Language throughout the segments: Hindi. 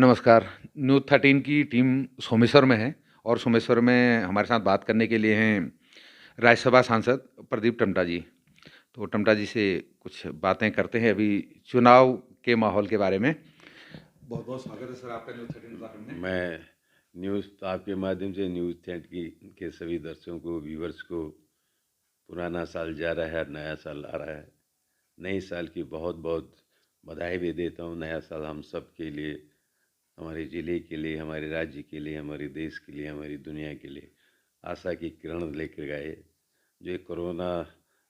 नमस्कार। न्यूज़ 13 की टीम सोमेश्वर में है और सोमेश्वर में हमारे साथ बात करने के लिए हैं राज्यसभा सांसद प्रदीप टमटा जी। तो टमटा जी से कुछ बातें करते हैं अभी चुनाव के माहौल के बारे में। बहुत-बहुत स्वागत है सर आपका न्यूज़ 13 उत्तराखंड में। मैं न्यूज़ आपके माध्यम से न्यूज़ 13 के सभी दर्शकों को, व्यूवर्स को पुराना साल जा रहा है और नया साल आ रहा है। नए साल की बहुत बहुत बधाई भी देता हूँ। नया साल हम सब के लिए, हमारे ज़िले के लिए, हमारे राज्य के लिए, हमारे देश के लिए, हमारी दुनिया के लिए आशा की किरण लेकर गए। जो कोरोना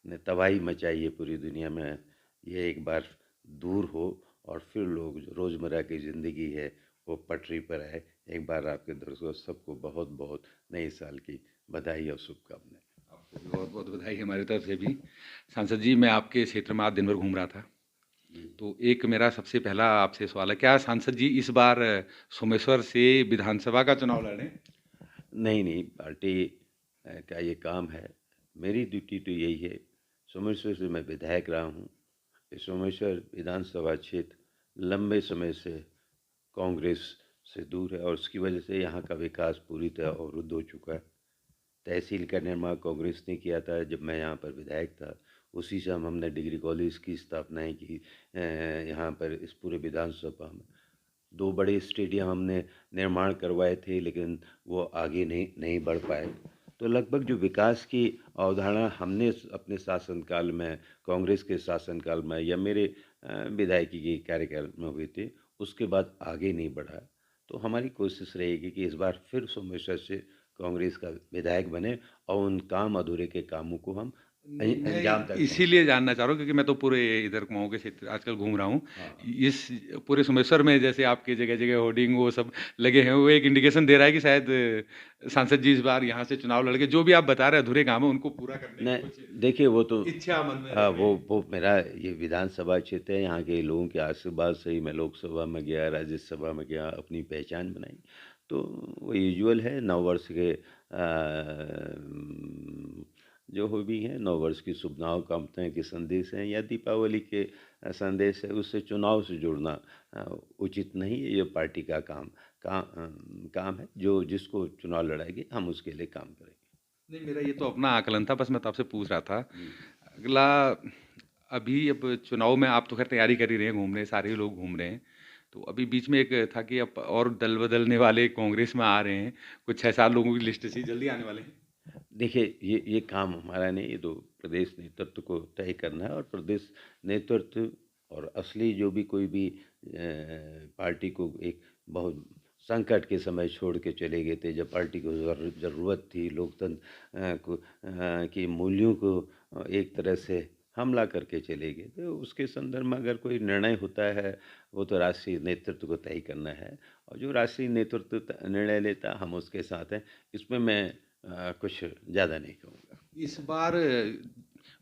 ने तबाही मचाई है पूरी दुनिया में, ये एक बार दूर हो और फिर लोग जो रोज़मर्रा की ज़िंदगी है वो पटरी पर आए। एक बार आपके दर्शकों सबको बहुत बहुत नए साल की बधाई और शुभकामनाएं। आपको भी बहुत-बहुत बधाई हमारी तरफ से भी। सांसद जी मैं आपके क्षेत्र में आज दिन भर घूम रहा था। जी। तो एक मेरा सबसे पहला आपसे सवाल है, क्या सांसद जी इस बार सोमेश्वर से विधानसभा का चुनाव लड़ रहे हैं? नहीं नहीं, पार्टी का ये काम है। मेरी ड्यूटी तो यही है। सोमेश्वर से मैं विधायक रहा हूँ। ये सोमेश्वर विधानसभा क्षेत्र लंबे समय से कांग्रेस से दूर है और उसकी वजह से यहाँ का विकास पूरी तरह अवरुद्ध हो चुका है। तहसील का निर्माण कांग्रेस ने किया था जब मैं यहाँ पर विधायक था। उसी से हमने डिग्री कॉलेज की स्थापनाएं की यहाँ पर इस पूरे विधानसभा में। दो बड़े स्टेडियम हमने निर्माण करवाए थे लेकिन वो आगे नहीं बढ़ पाए। तो लगभग जो विकास की अवधारणा हमने अपने शासनकाल में, कांग्रेस के शासनकाल में या मेरे विधायकी के कार्यकाल में हुए थे, उसके बाद आगे नहीं बढ़ा। तो हमारी कोशिश रहेगी कि इस बार फिर सोमेश्वर से कांग्रेस का विधायक बने और उन काम अधूरे के कामों को हम नहीं, मैं अंजाम तक इसीलिए पहुँचाएं। जानना चाह रहा हूँ क्योंकि मैं तो पूरे इधर कुमाऊँ के क्षेत्र आजकल घूम रहा हूँ। हाँ। इस पूरे सोमेश्वर में जैसे आपके जगह-जगह होर्डिंग वो सब लगे हैं, वो एक इंडिकेशन दे रहा है कि शायद सांसद जी इस बार यहाँ से चुनाव लड़ के जो भी आप बता रहे हैं अधूरे काम है, उनको पूरा करने की कुछ नहीं देखिए, वो तो इच्छा मन में हाँ, रख रहे हैं। वो मेरा ये विधानसभा क्षेत्र है। यहाँ के लोगों के आशीर्वाद से ही मैं लोकसभा में गया, राज्यसभा में गया, अपनी पहचान बनाई। तो वो यूजुअल है। नव वर्ष के जो हो भी हैं, नव वर्ष की शुभकामनाएं के संदेश हैं या दीपावली के संदेश है, उससे चुनाव से जुड़ना उचित नहीं है। ये पार्टी का काम है। जो जिसको चुनाव लड़ाएगी हम उसके लिए काम करेंगे। नहीं, मेरा ये तो अपना आकलन था, बस मैं तो आपसे पूछ रहा था। जी। अगला अभी अब चुनाव में आप तो खैर तैयारी कर ही रहे हैं, घूम रहे हैं, सारे लोग घूम रहे हैं। तो अभी बीच में एक था कि अब और दल बदलने वाले कांग्रेस में आ रहे हैं, कुछ 6-7 लोगों की लिस्ट सी जल्दी आने वाले हैं। देखिए, ये काम हमारा नहीं, ये तो प्रदेश नेतृत्व को तय करना है। और प्रदेश नेतृत्व और असली जो भी कोई भी पार्टी को एक बहुत संकट के समय छोड़ के चले गए थे, जब पार्टी को ज़रूरत थी लोकतंत्र के मूल्यों को एक तरह से हमला करके चले गए थे। उसके संदर्भ में अगर कोई निर्णय होता है, वो तो राष्ट्रीय नेतृत्व को तय करना है। और जो राष्ट्रीय नेतृत्व निर्णय लेता, हम उसके साथ हैं। इसमें मैं कुछ ज़्यादा नहीं कहूँगा। इस बार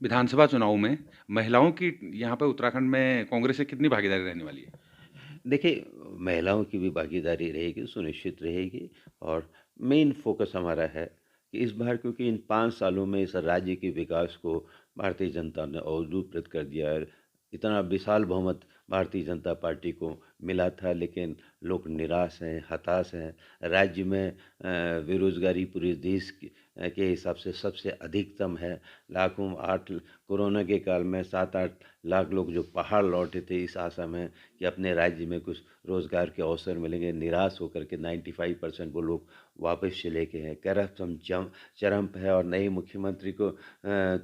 विधानसभा चुनाव में महिलाओं की यहाँ पे उत्तराखंड में कांग्रेस से कितनी भागीदारी रहने वाली है? देखिए, महिलाओं की भी भागीदारी रहेगी, सुनिश्चित रहेगी। और मेन फोकस हमारा है कि इस बार, क्योंकि इन 5 सालों में इस राज्य के विकास को भारतीय जनता ने अवरुद्ध कर दिया है। इतना विशाल बहुमत भारतीय जनता पार्टी को मिला था, लेकिन लोग निराश हैं, हताश हैं। राज्य में बेरोज़गारी पूरे देश के हिसाब से सबसे अधिकतम है। लाखों 8 कोरोना के काल में 7-8 लाख लोग जो पहाड़ लौटे थे इस आशा में कि अपने राज्य में कुछ रोज़गार के अवसर मिलेंगे, निराश होकर के 95% वो लोग वापस चले गए हैं। करप्शन चरम पे है। और नए मुख्यमंत्री को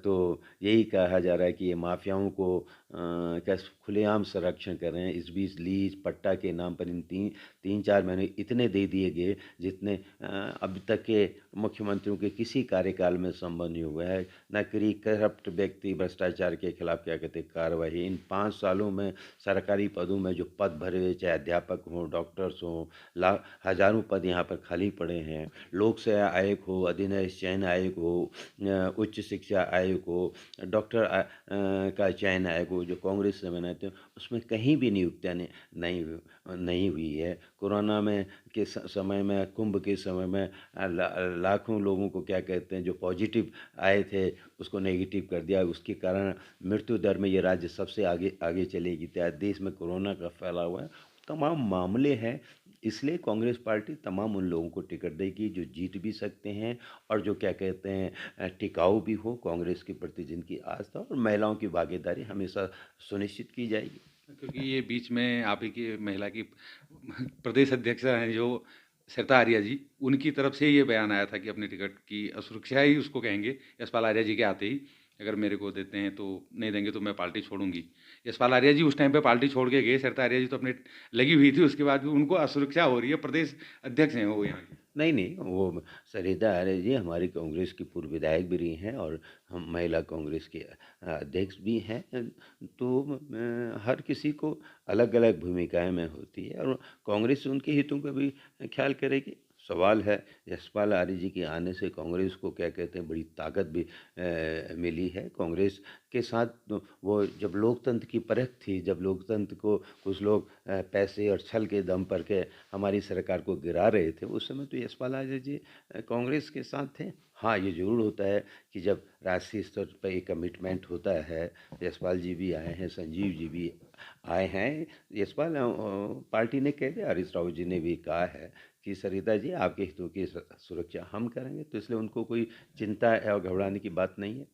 तो यही कहा जा रहा है कि ये माफियाओं को क्या खुलेआम संरक्षण कर रहे हैं। इस बीच लीज पट्टा के नाम पर इन 3-4 महीने इतने दे दिए गए जितने अब तक के मुख्यमंत्रियों के किसी कार्यकाल में संभव नहीं हुआ है। नकली करप्ट व्यक्ति भ्रष्टाचार के खिलाफ क्या कहते हैं कार्रवाई। इन 5 सालों में सरकारी पदों में जो पद भरे हुए, चाहे अध्यापक हों, डॉक्टर्स हों, हजारों पद यहाँ पर खाली पड़े हैं। लोक सेवा आयोग हो, अधीनस्थ चयन आयोग हो, उच्च शिक्षा आयोग हो, डॉक्टर का चयन आयोग हो, जो कांग्रेस से बने थे, उसमें कहीं भी नियुक्तियाँ नहीं हुई है। कोरोना में के समय में, कुंभ के समय में लाखों लोगों को क्या कहते हैं जो पॉजिटिव आए थे उसको नेगेटिव कर दिया। उसके कारण मृत्यु दर में ये राज्य सबसे आगे आगे चलेगी। देश में कोरोना का फैला हुआ है, तमाम मामले हैं। इसलिए कांग्रेस पार्टी तमाम उन लोगों को टिकट देगी जो जीत भी सकते हैं और जो क्या कहते हैं टिकाऊ भी हो कांग्रेस के प्रति जिनकी आस्था और महिलाओं की भागीदारी हमेशा सुनिश्चित की जाएगी। क्योंकि ये बीच में आप ही की महिला की प्रदेश अध्यक्ष हैं जो सरिता आर्या जी, उनकी तरफ से ये बयान आया था कि अपनी टिकट की असुरक्षा ही उसको कहेंगे यशपाल आर्या जी के आते ही, अगर मेरे को देते हैं तो नहीं देंगे तो मैं पार्टी छोड़ूंगी। यशपाल आर्या जी उस टाइम पे पार्टी छोड़ के गए, सरिता आर्या जी तो अपने लगी हुई थी, उसके बाद भी उनको असुरक्षा हो रही है, प्रदेश अध्यक्ष हैं वो यहाँ की। नहीं, नहीं, वो सरिता आर्य जी हमारी कांग्रेस की पूर्व विधायक भी रही हैं और हम महिला कांग्रेस के अध्यक्ष भी हैं। तो हर किसी को अलग-अलग भूमिकाएँ में होती है और कांग्रेस उनके हितों का भी ख्याल करेगी। सवाल है यशपाल आर्य जी के आने से कांग्रेस को क्या कहते हैं बड़ी ताकत भी मिली है। कांग्रेस के साथ तो वो जब लोकतंत्र की परख थी, जब लोकतंत्र को कुछ लोग पैसे और छल के दम पर के हमारी सरकार को गिरा रहे थे, उस समय तो यशपाल आर्य जी कांग्रेस के साथ थे। हाँ, ये ज़रूर होता है कि जब राष्ट्रीय स्तर पर एक कमिटमेंट होता है, यशपाल जी भी आए हैं, संजीव जी भी आए हैं। यशपाल पार्टी ने कह दिया, हरीश रावत जी ने भी कहा है कि सरिता जी आपके हितों की सुरक्षा हम करेंगे, तो इसलिए उनको कोई चिंता और घबराने की बात नहीं है।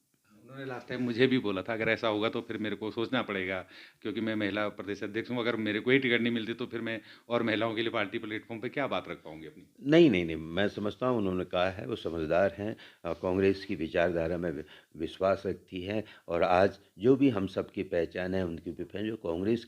उन्होंने लास्ट टाइम मुझे भी बोला था, अगर ऐसा होगा तो फिर मेरे को सोचना पड़ेगा, क्योंकि मैं महिला प्रदेश अध्यक्ष हूँ, अगर मेरे को ही टिकट नहीं मिलती तो फिर मैं और महिलाओं के लिए पार्टी प्लेटफॉर्म पे क्या बात रख पाऊंगी अपनी। नहीं, नहीं, नहीं, मैं समझता हूँ उन्होंने कहा है, वो समझदार हैं कांग्रेस की विचारधारा में विश्वास रखती है और आज जो भी हम सब की पहचान है, उनकी भी पहचान जो कांग्रेस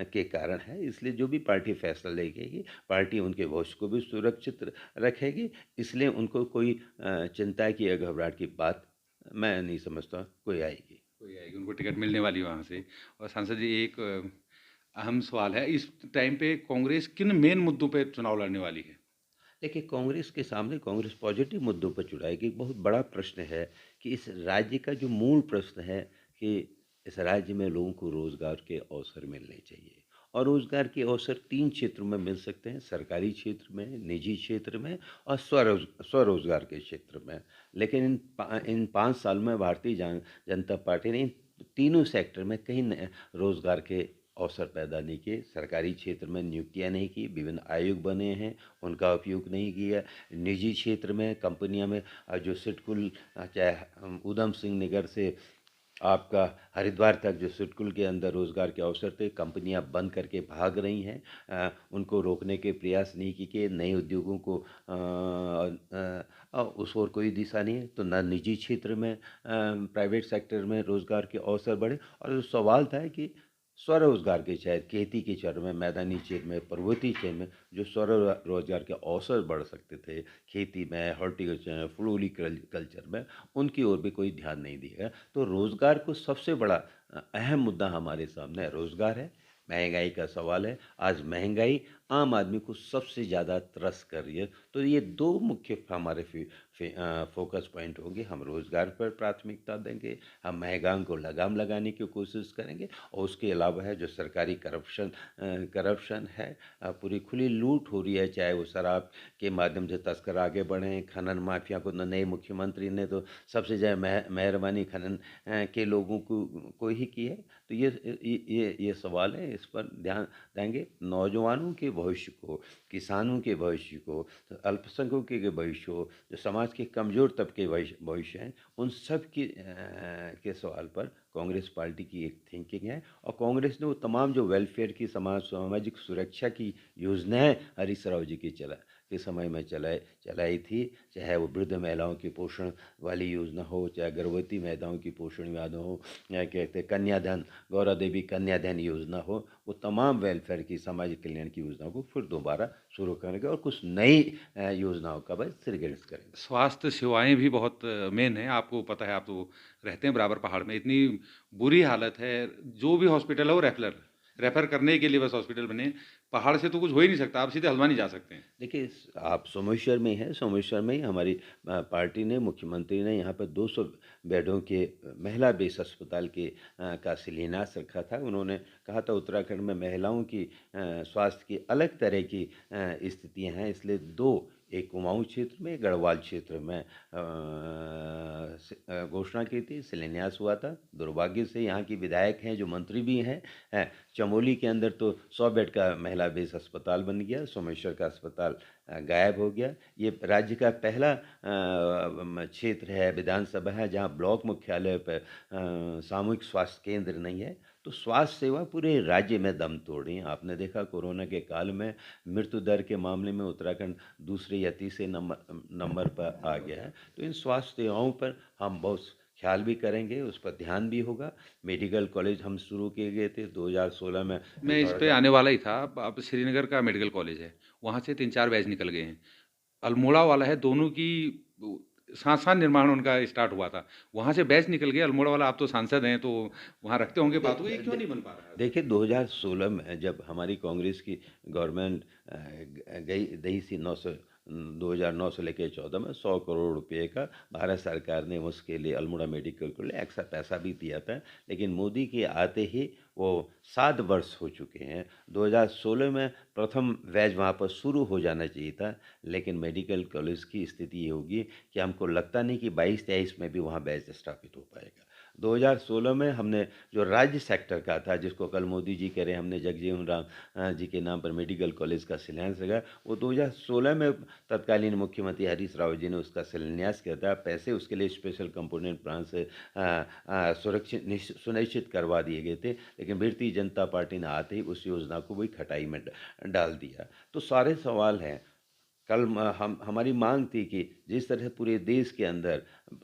के कारण है, इसलिए जो भी पार्टी फैसला लेगी, पार्टी उनके भविष्य को भी सुरक्षित रखेगी, इसलिए उनको कोई चिंता की या घबराहट की बात मैं नहीं समझता कोई आएगी। कोई आएगी, उनको टिकट मिलने वाली है वहाँ से। और सांसद जी, एक अहम सवाल है, इस टाइम पे कांग्रेस किन मेन मुद्दों पे चुनाव लड़ने वाली है? देखिए कांग्रेस के सामने कांग्रेस पॉजिटिव मुद्दों पर चुनाएगी। एक बहुत बड़ा प्रश्न है कि इस राज्य का जो मूल प्रश्न है कि इस राज्य में लोगों को रोजगार के अवसर मिलने चाहिए और रोजगार के अवसर तीन क्षेत्रों में मिल सकते हैं, सरकारी क्षेत्र में, निजी क्षेत्र में और स्वरोजगार के क्षेत्र में। लेकिन इन 5 साल में भारतीय जनता पार्टी ने इन तीनों सेक्टर में कहीं रोजगार के अवसर पैदा नहीं किए। सरकारी क्षेत्र में नियुक्तियां नहीं की, विभिन्न आयोग बने हैं, उनका उपयोग नहीं किया। निजी क्षेत्र में कंपनियां में जो सिडकुल चाहे ऊधम सिंह नगर से आपका हरिद्वार तक जो सिडकुल के अंदर रोजगार के अवसर थे, कंपनियां बंद करके भाग रही हैं। उनको रोकने के प्रयास नहीं किए कि नए उद्योगों को उस ओर कोई दिशा नहीं है। तो न निजी क्षेत्र में प्राइवेट सेक्टर में रोजगार के अवसर बढ़े और जो सवाल था कि स्वरोजगार के शायद खेती के क्षेत्र में, मैदानी क्षेत्र में, पर्वतीय क्षेत्र में जो स्वरोजगार के अवसर बढ़ सकते थे, खेती में, हॉर्टिकल्चर में, फ्लोरिकल्चर में, उनकी ओर भी कोई ध्यान नहीं दिया गया। तो रोजगार को सबसे बड़ा अहम मुद्दा हमारे सामने रोजगार है। महंगाई का सवाल है, आज महंगाई आम आदमी को सबसे ज़्यादा त्रस्त कर रही है। तो ये दो मुख्य हमारे फोकस पॉइंट होंगे। हम रोजगार पर प्राथमिकता देंगे, हम महंगाई को लगाम लगाने की कोशिश करेंगे और उसके अलावा है जो सरकारी करप्शन है, पूरी खुली लूट हो रही है, चाहे वो शराब के माध्यम से तस्कर आगे बढ़े हैं, खनन माफिया को नए मुख्यमंत्री ने तो सबसे ज़्यादा मेहरबानी खनन के लोगों को ही की है। तो ये सवाल है, इस पर ध्यान देंगे। नौजवानों के भविष्य को, किसानों के भविष्य को, तो अल्पसंख्यकों के भविष्य को, जो समाज के कमज़ोर तबके भविष्य हैं, उन सब की के सवाल पर कांग्रेस पार्टी की एक थिंकिंग है और कांग्रेस ने वो तमाम जो वेलफेयर की सामाजिक सुरक्षा की योजनाएं हरीश राव जी की के समय में चलाई थी, चाहे वो वृद्ध महिलाओं की पोषण वाली योजना हो, चाहे गर्भवती महिलाओं की पोषण योजना हो, या कहते हैं कन्याधन, गौरा देवी कन्याधन योजना हो, वो तमाम वेलफेयर की सामाजिक कल्याण की योजनाओं को फिर दोबारा शुरू करेंगे और कुछ नई योजनाओं का बस श्रीगणेश करेंगे। स्वास्थ्य सेवाएं भी बहुत मेन है, आपको पता है, आप तो रहते हैं बराबर पहाड़ में, इतनी बुरी हालत है, जो भी हॉस्पिटल है वो रेफर रेफर करने के लिए बस हॉस्पिटल बने। पहाड़ से तो कुछ हो ही नहीं सकता, आप सीधे हल्द्वानी जा सकते हैं। देखिए आप सोमेश्वर में हैं, सोमेश्वर में ही हमारी पार्टी ने, मुख्यमंत्री ने यहाँ पर 200 बेडों के महिला बेस अस्पताल के का शिलान्यास रखा था। उन्होंने कहा था उत्तराखंड में महिलाओं की स्वास्थ्य की अलग तरह की स्थितियाँ हैं, इसलिए 2 एक कुमाऊं क्षेत्र में, गढ़वाल क्षेत्र में घोषणा की थी, शिलान्यास हुआ था। दुर्भाग्य से यहाँ की विधायक हैं जो मंत्री भी हैं, चमोली के अंदर तो 100 बेड का महिला बेस अस्पताल बन गया, सोमेश्वर का अस्पताल गायब हो गया। ये राज्य का पहला क्षेत्र है, विधानसभा है, जहाँ ब्लॉक मुख्यालय पर सामूहिक स्वास्थ्य केंद्र नहीं है। तो स्वास्थ्य सेवा पूरे राज्य में दम तोड़ रही है। आपने देखा कोरोना के काल में मृत्यु दर के मामले में उत्तराखंड दूसरे या तीसरे नंबर पर आ गया है। तो इन स्वास्थ्य सेवाओं पर हम बहुत ख्याल भी करेंगे, उस पर ध्यान भी होगा। मेडिकल कॉलेज हम शुरू किए गए थे 2016 में। मैं इस पे आने वाला ही था। अब श्रीनगर का मेडिकल कॉलेज है, वहाँ से 3-4 बैच निकल गए हैं। अल्मोड़ा वाला है, दोनों की साथ साथ निर्माण उनका स्टार्ट हुआ था, वहाँ से बैच निकल गए। अल्मोड़ा वाला, आप तो सांसद हैं तो वहाँ रखते होंगे बात, वो ये क्यों नहीं बन पा रहा है? देखिए 2016 में जब हमारी कांग्रेस की गवर्नमेंट गई थी 2009 से लेकर 14 में 100 करोड़ रुपए का भारत सरकार ने उसके लिए अल्मोड़ा मेडिकल को लिए एक्स्ट्रा पैसा भी दिया था। लेकिन मोदी के आते ही वो 7 वर्ष हो चुके हैं। 2016 में प्रथम बैच वहाँ पर शुरू हो जाना चाहिए था, लेकिन मेडिकल कॉलेज की स्थिति ये होगी कि हमको लगता नहीं कि 22-23 में भी वहाँ बैच स्थापित हो पाएगा। 2016 में हमने जो राज्य सेक्टर का था, जिसको कल मोदी जी कह रहे हैं हमने जगजीवन राम जी के नाम पर मेडिकल कॉलेज का शिलान्यास लगा, वो 2016 में तत्कालीन मुख्यमंत्री हरीश राव जी ने उसका शिलान्यास किया था। पैसे उसके लिए स्पेशल कंपोनेंट प्लान से सुनिश्चित करवा दिए गए थे, लेकिन भारतीय जनता पार्टी ने आते ही उस योजना को वही खटाई में डाल दिया। तो सारे सवाल हैं। कल हमारी मांग थी कि जिस तरह पूरे देश के अंदर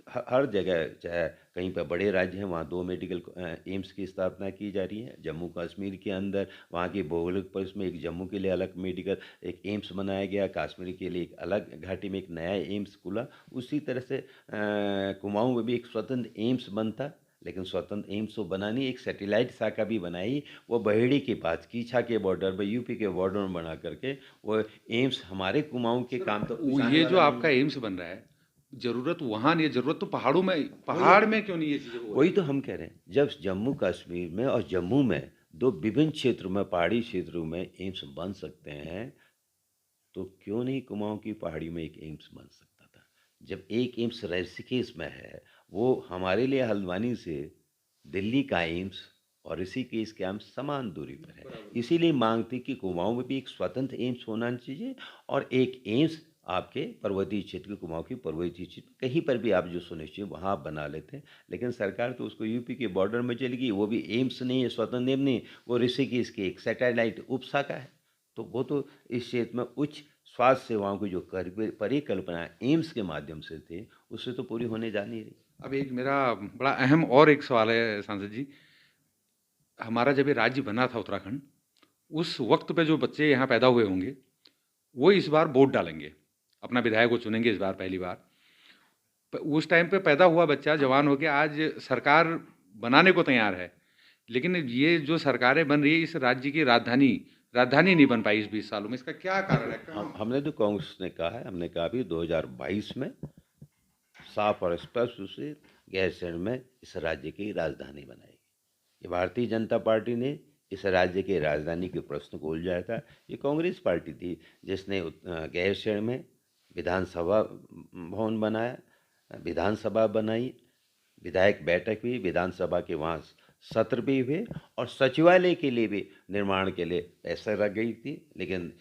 हर जगह, चाहे कहीं पर बड़े राज्य हैं वहाँ 2 मेडिकल एम्स की स्थापना की जा रही है। जम्मू कश्मीर के अंदर वहाँ की भौगोलिक परिस्थिति में एक जम्मू के लिए अलग मेडिकल एक एम्स बनाया गया, कश्मीर के लिए एक अलग घाटी में एक नया एम्स खुला। उसी तरह से कुमाऊं में भी एक स्वतंत्र एम्स बनता, लेकिन स्वतंत्र एम्स तो बना नहीं, एक सैटेलाइट शाखा भी बनाई। वो बहेड़ी के पास कीछा के बॉर्डर पर, यूपी के बॉर्डर में बना करके वो एम्स हमारे कुमाऊं के काम तो ये जो आपका एम्स बन रहा है, जरूरत वहाँ नहीं है, जरूरत तो पहाड़ों में, पहाड़ में क्यों नहीं ये चीजें हो रही? वही तो हम कह रहे हैं। जब जम्मू कश्मीर में और जम्मू में 2 विभिन्न क्षेत्रों में, पहाड़ी क्षेत्रों में एम्स बन सकते हैं, तो क्यों नहीं कुमाऊं की पहाड़ी में एक एम्स बन सकता था? जब एक एम्स ऋषिकेश में है, वो हमारे लिए हल्द्वानी से दिल्ली का एम्स और ऋषिकेश के एम्स समान दूरी पर है। इसीलिए मांग थी कि कुमाऊं में भी एक स्वतंत्र एम्स होना चाहिए और एक एम्स आपके पर्वतीय क्षेत्र, कुमाऊं की पर्वतीय क्षेत्र कहीं पर भी आप जो सुनिश्चित वहाँ आप बना लेते हैं। लेकिन सरकार तो उसको यूपी के बॉर्डर में चली गई। वो भी एम्स नहीं है, स्वतंत्र एम्स नहीं, वो ऋषिकेश की एक सैटेलाइट उपशाखा है। तो वो तो इस क्षेत्र में उच्च स्वास्थ्य सेवाओं की जो परिकल्पना एम्स के माध्यम से थी, उससे तो पूरी होने जा नहीं रही। अब एक मेरा बड़ा अहम और एक सवाल है सांसद जी, हमारा जब ये राज्य बना था उत्तराखंड, उस वक्त पे जो बच्चे यहाँ पैदा हुए होंगे, वो इस बार वोट डालेंगे, अपना विधायक को चुनेंगे इस बार पहली बार। उस टाइम पे पैदा हुआ बच्चा जवान हो गया, आज सरकार बनाने को तैयार है, लेकिन ये जो सरकारें बन रही है, इस राज्य की राजधानी राजधानी नहीं बन पाई इस 20 सालों में, इसका क्या कारण है? हमने तो कांग्रेस ने कहा है, हमने कहा भी 2022 में साफ और स्पष्ट रूप से गैरसैंण में इस राज्य की राजधानी बनाएगी। ये भारतीय जनता पार्टी ने इस राज्य के राजधानी के प्रश्न को उलझाया था। ये कांग्रेस पार्टी थी जिसने गैरसैंण में विधानसभा भवन बनाया, विधानसभा बनाई, विधायक बैठक हुई, विधानसभा के वहाँ सत्र भी हुए और सचिवालय के लिए भी निर्माण के लिए पैसा रख गई थी। लेकिन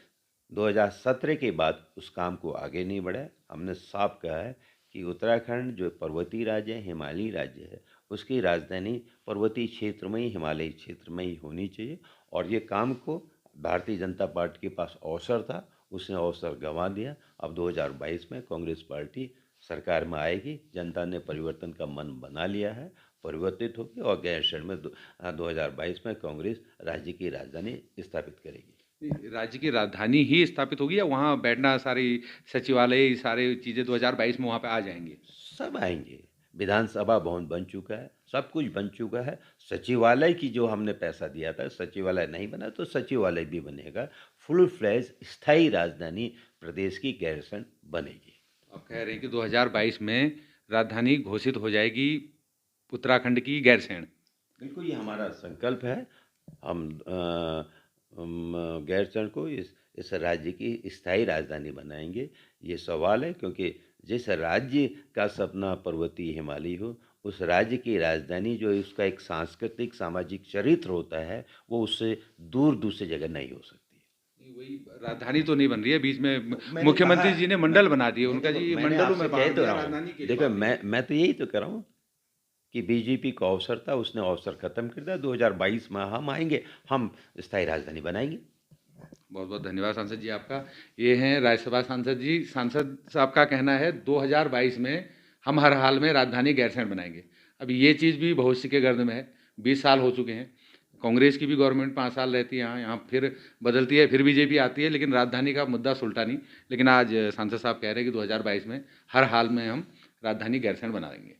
2017 के बाद उस काम को आगे नहीं बढ़ाया। हमने साफ कहा है कि उत्तराखंड जो पर्वतीय राज्य है, हिमालयी राज्य है, उसकी राजधानी पर्वतीय क्षेत्र में ही, हिमालयी क्षेत्र में ही होनी चाहिए। और ये काम को भारतीय जनता पार्टी के पास अवसर था, उसने अवसर गंवा दिया। अब 2022 में कांग्रेस पार्टी सरकार में आएगी, जनता ने परिवर्तन का मन बना लिया है, परिवर्तित होगी और गैरसैंण में 2022 में कांग्रेस राज्य की राजधानी स्थापित करेगी। राज्य की राजधानी ही स्थापित होगी या वहाँ बैठना, सारी सचिवालय, सारी चीज़ें 2022 में वहाँ पे आ जाएंगे? सब आएंगे। विधानसभा भवन बन चुका है, सब कुछ बन चुका है। सचिवालय की जो हमने पैसा दिया था, सचिवालय नहीं बना तो सचिवालय भी बनेगा। फुल फ्लैज स्थायी राजधानी प्रदेश की गैरसैंण बनेगी। आप कह रहे हैं कि 2022 में राजधानी घोषित हो जाएगी उत्तराखंड की गैरसैंण? बिल्कुल, ये हमारा संकल्प है। हम गैरसैंण को इस इस राज्य की स्थायी राजधानी बनाएंगे। ये सवाल है, क्योंकि जिस राज्य का सपना पर्वतीय हिमालय हो, उस राज्य की राजधानी जो है उसका एक सांस्कृतिक सामाजिक चरित्र होता है, वो उससे दूर दूसरी जगह नहीं हो सकती। वही राजधानी तो नहीं बन रही है, बीच में मैंने कहा मुख्यमंत्री जी ने मैं मंडल बना दिए, नहीं, उनका देखो जी मैंने मंडलों आपसे में कह बांट तो दिया, रहा राजधानी के हूँ, लिए देखो बात नहीं है। मैं तो यही तो कर रहा हूँ कि बीजेपी का अवसर था, उसने अवसर खत्म कर दिया। 2022 में हम आएंगे, हम स्थायी राजधानी बनाएंगे। बहुत बहुत धन्यवाद सांसद जी आपका। ये हैं राज्यसभा सांसद जी। सांसद साहब का कहना है 2022 में हम हर हाल में राजधानी गैरसैंण बनाएंगे। अब ये चीज़ भी भविष्य के गर्द में है। 20 साल हो चुके हैं, कांग्रेस की भी गवर्नमेंट 5 साल रहती है यहाँ, यहाँ फिर बदलती है, फिर बीजेपी आती है, लेकिन राजधानी का मुद्दा सुलटा नहीं। लेकिन आज सांसद साहब कह रहे हैं कि 2022 में हर हाल में हम राजधानी गैरसैंण बना देंगे।